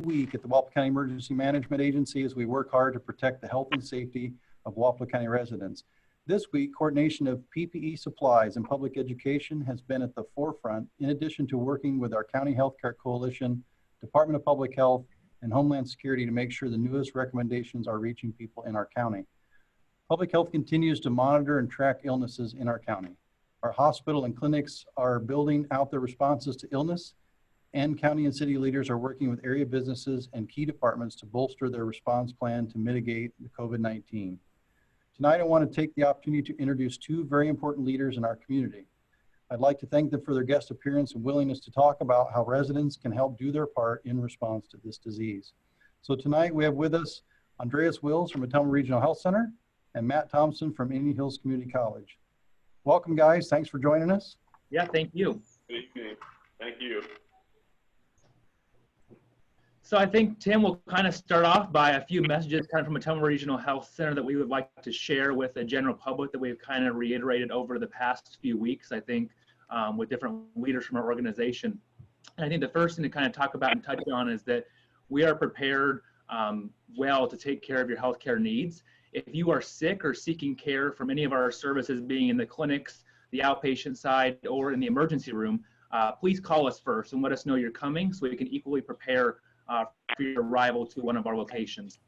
week at the Wapello County Emergency Management Agency as we work hard to protect the health and safety of Wapello County residents. This week, coordination of PPE supplies and public education has been at the forefront, in addition to working with our County Healthcare Coalition, Department of Public Health, and Homeland Security to make sure the newest recommendations are reaching people in our county. Public health continues to monitor and track illnesses in our county. Our hospital and clinics are building out their responses to illness, and county and city leaders are working with area businesses and key departments to bolster their response plan to mitigate the COVID-19. Tonight, I want to take the opportunity to introduce two very important leaders in our community. I'd like to thank them for their guest appearance and willingness to talk about how residents can help do their part in response to this disease. So tonight we have with us Andreas Wills from Ottumwa Regional Health Center and Matt Thompson from Indian Hills Community College. Welcome, guys. Thanks for joining us. Yeah, thank you. Good evening. Thank you. So I think Tim will kind of start off by a few messages kind of from Ottumwa Regional Health Center that we would like to share with the general public that we've kind of reiterated over the past few weeks, I think, with different leaders from our organization. And I think the first thing to kind of talk about and touch on is that we are prepared well to take care of your healthcare needs. If you are sick or seeking care from any of our services, being in the clinics, the outpatient side, or in the emergency room, please call us first and let us know you're coming so we can equally prepare for your arrival to one of our locations.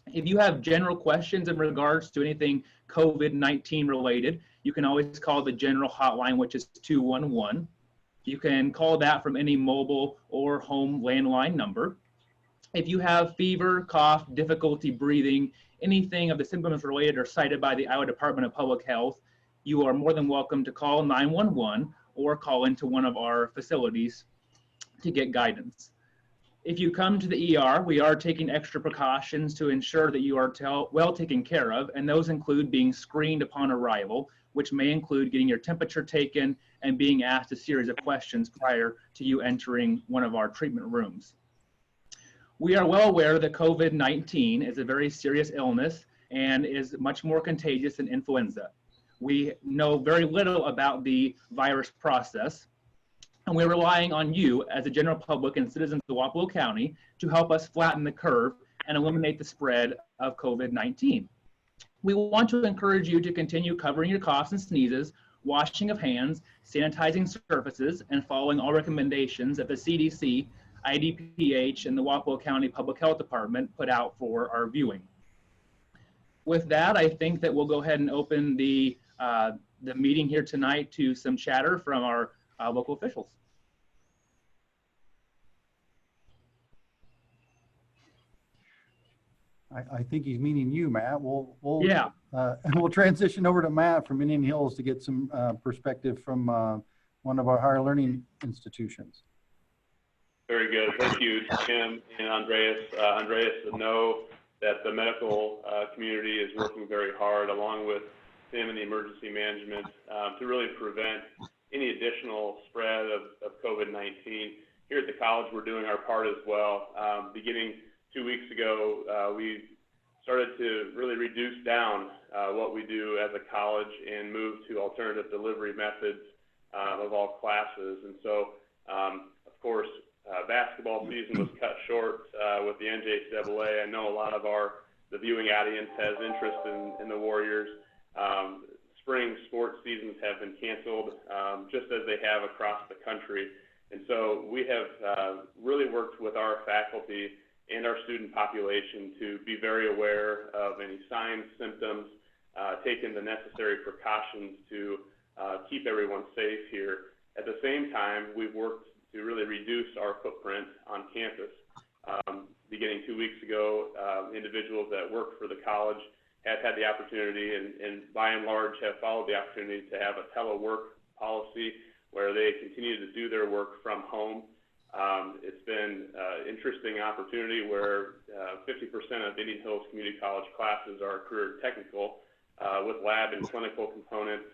If you have general questions in regards to anything COVID-19 related, you can always call the general hotline, which is 211. You can call that from any mobile or home landline number. If you have fever, cough, difficulty breathing, anything of the symptoms related or cited by the Iowa Department of Public Health, you are more than welcome to call 911 or call into one of our facilities to get guidance. If you come to the ER, we are taking extra precautions to ensure that you are well taken care of, and those include being screened upon arrival, which may include getting your temperature taken and being asked a series of questions prior to you entering one of our treatment rooms. We are well aware that COVID-19 is a very serious illness and is much more contagious than influenza. We know very little about the virus process, and we're relying on you as a general public and citizens of Wapello County to help us flatten the curve and eliminate the spread of COVID-19. We want to encourage you to continue covering your coughs and sneezes, washing of hands, sanitizing surfaces, and following all recommendations that the CDC, IDPH, and the Wapello County Public Health Department put out for our viewing. With that, I think that we'll go ahead and open the meeting here tonight to some chatter from our local officials. I think he's meaning you, Matt. We'll transition over to Matt from Indian Hills to get some perspective from one of our higher learning institutions. Very good. Thank you, Tim and Andreas. Andreas, to know that the medical community is working very hard, along with Tim and the emergency management, to really prevent any additional spread of COVID-19. Here at the college, we're doing our part as well. Beginning 2 weeks ago, we started to really reduce down what we do as a college and move to alternative delivery methods of all classes. And so, of course, basketball season was cut short with the NJCAA. I know a lot of the viewing audience has interest in the Warriors. Spring sports seasons have been canceled, just as they have across the country. And so we have really worked with our faculty and our student population to be very aware of any signs, symptoms, taking the necessary precautions to keep everyone safe here. At the same time, we've worked to really reduce our footprint on campus. Beginning 2 weeks ago, individuals that work for the college have had the opportunity and by and large have followed the opportunity to have a telework policy where they continue to do their work from home. It's been an interesting opportunity where 50% of Indian Hills Community College classes are career technical with lab and clinical components.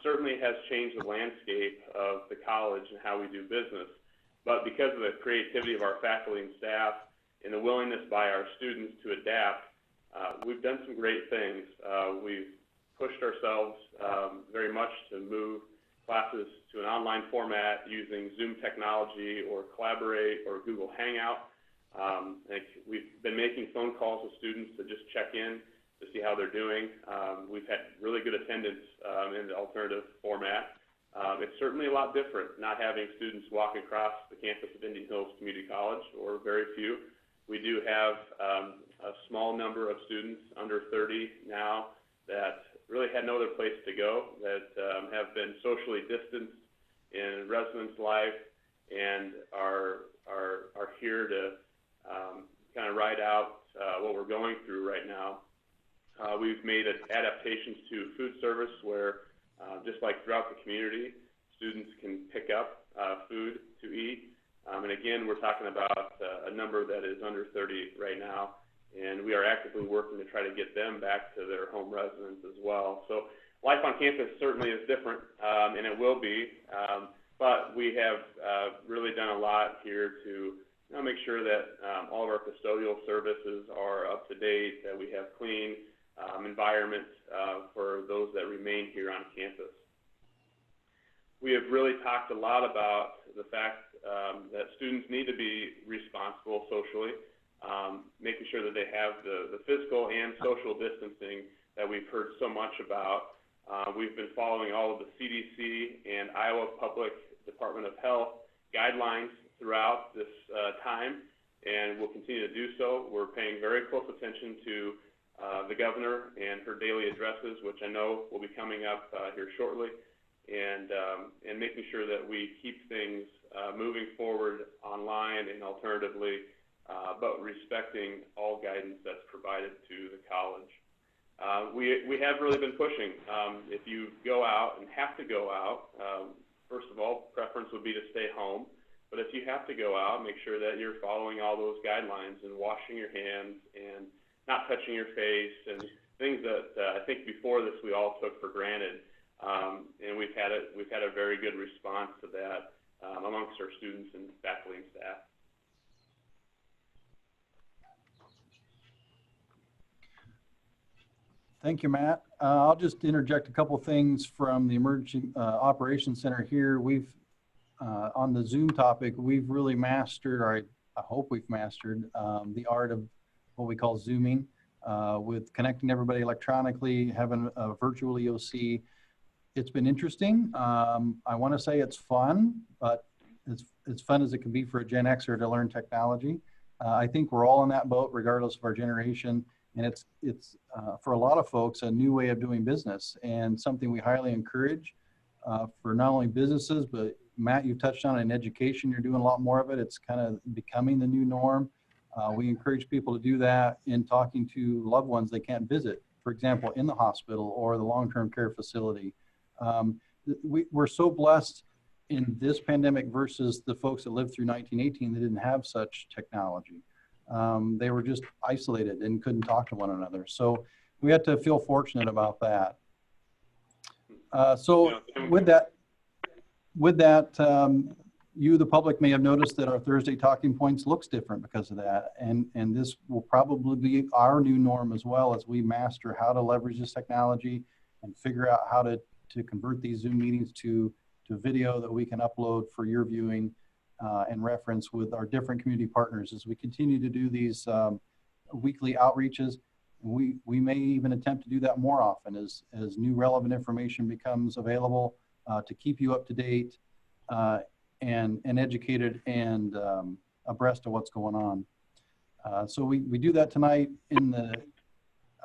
Certainly has changed the landscape of the college and how we do business. But because of the creativity of our faculty and staff and the willingness by our students to adapt, we've done some great things. We've pushed ourselves very much to move classes to an online format using Zoom technology or Collaborate or Google Hangout. Like we've been making phone calls with students to just check in to see how they're doing. We've had really good attendance in the alternative format. It's certainly a lot different not having students walk across the campus of Indian Hills Community College, or very few. We do have a small number of students, under 30 now, that really had no other place to go, that have been socially distanced in residence life and are here to kind of ride out what we're going through right now. We've made adaptations to food service where, just like throughout the community, students can pick up food to eat. And again, we're talking about a number that is under 30 right now, and we are actively working to try to get them back to their home residence as well. So life on campus certainly is different, and it will be, but we have really done a lot here to make sure that all of our custodial services are up to date, that we have clean environment for those that remain here on campus. We have really talked a lot about the fact that students need to be responsible socially, making sure that they have the physical and social distancing that we've heard so much about. We've been following all of the CDC and Iowa Public Department of Health guidelines throughout this time, and we'll continue to do so. We're paying very close attention to the governor and her daily addresses, which I know will be coming up here shortly, and making sure that we keep things moving forward online and alternatively, but respecting all guidance that's provided to the college. We have really been pushing. If you go out and have to go out, first of all, preference would be to stay home. But if you have to go out, make sure that you're following all those guidelines and washing your hands and not touching your face and things that I think before this we all took for granted. And we've had a very good response to that amongst our students and faculty and staff. Thank you, Matt. I'll just interject a couple things from the Emergency Operations Center here. We've, on the Zoom topic, we've really mastered, or I hope we've mastered, the art of what we call Zooming, with connecting everybody electronically, having a virtual EOC. It's been interesting. I want to say it's fun, but it's fun as it can be for a Gen Xer to learn technology. I think we're all in that boat, regardless of our generation. And it's for a lot of folks, a new way of doing business, and something we highly encourage for not only businesses, but Matt, you touched on in education, you're doing a lot more of it. It's kind of becoming the new norm. We encourage people to do that in talking to loved ones they can't visit, for example, in the hospital or the long-term care facility. We're so blessed in this pandemic versus the folks that lived through 1918 that didn't have such technology. They were just isolated and couldn't talk to one another. So we had to feel fortunate about that. So with that, you, the public, may have noticed that our Thursday talking points looks different because of that. And this will probably be our new norm as well, as we master how to leverage this technology and figure out how to convert these Zoom meetings to video that we can upload for your viewing and reference with our different community partners as we continue to do these weekly outreaches. We may even attempt to do that more often as new relevant information becomes available to keep you up to date and educated and abreast of what's going on. So we do that tonight in the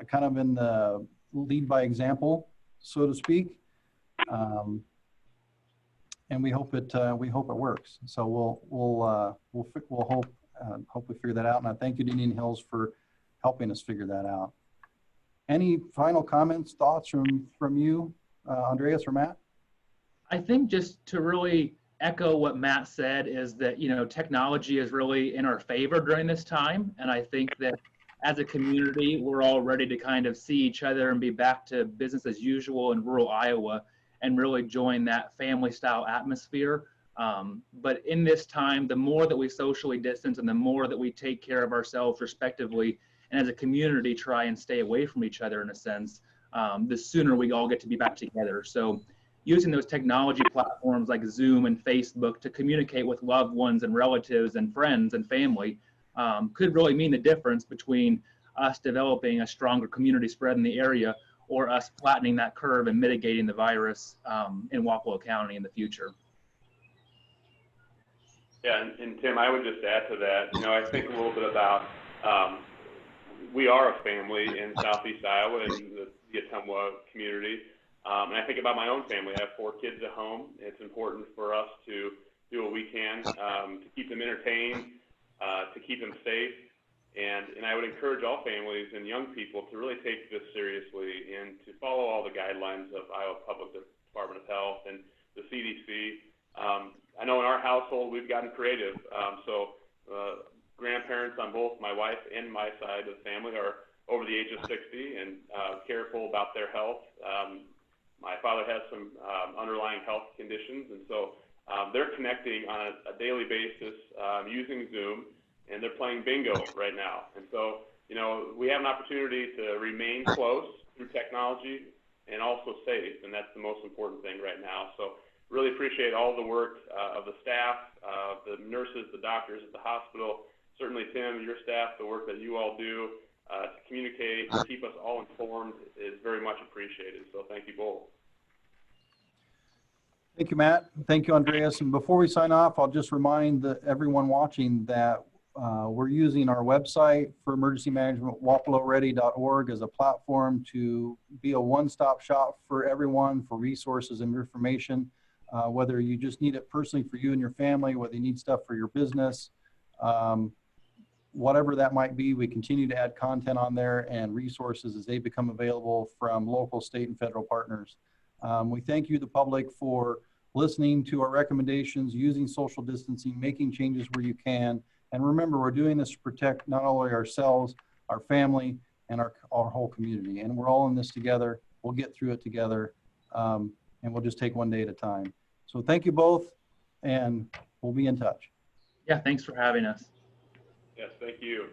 kind of in the lead by example, so to speak. And we hope it works. So we'll hope we figure that out. And I thank you to Indian Hills for helping us figure that out. Any final comments, thoughts from you, Andreas or Matt? I think just to really echo what Matt said is that, technology is really in our favor during this time. And I think that as a community, we're all ready to kind of see each other and be back to business as usual in rural Iowa and really join that family style atmosphere. But in this time, the more that we socially distance and the more that we take care of ourselves respectively, and as a community try and stay away from each other in a sense, the sooner we all get to be back together. So using those technology platforms like Zoom and Facebook to communicate with loved ones and relatives and friends and family could really mean the difference between us developing a stronger community spread in the area or us flattening that curve and mitigating the virus in Wapello County in the future. Yeah, and Tim, I would just add to that, I think a little bit about, we are a family in Southeast Iowa and the Ottumwa community. And I think about my own family. I have 4 kids at home. It's important for us to do what we can to keep them entertained, to keep them safe. And I would encourage all families and young people to really take this seriously and to follow all the guidelines of Iowa Public Department of Health and the CDC. I know in our household we've gotten creative. Grandparents on both my wife and my side of the family are over the age of 60 and careful about their health. My father has some underlying health conditions, and so they're connecting on a daily basis using Zoom, and they're playing bingo right now. And so, we have an opportunity to remain close through technology and also safe, and that's the most important thing right now. So really appreciate all the work of the staff, the nurses, the doctors at the hospital. Certainly, Tim, your staff, the work that you all do to communicate, to keep us all informed is very much appreciated. So thank you both. Thank you, Matt. Thank you, Andreas. And before we sign off, I'll just remind everyone watching that we're using our website for emergency management, wapelloready.org, as a platform to be a one-stop shop for everyone for resources and information, whether you just need it personally for you and your family, whether you need stuff for your business, whatever that might be. We continue to add content on there and resources as they become available from local, state, and federal partners. We thank you, the public, for listening to our recommendations, using social distancing, making changes where you can. And remember, we're doing this to protect not only ourselves, our family, and our whole community. And we're all in this together. We'll get through it together, and we'll just take one day at a time. So thank you both, and we'll be in touch. Yeah, thanks for having us. Yes, thank you.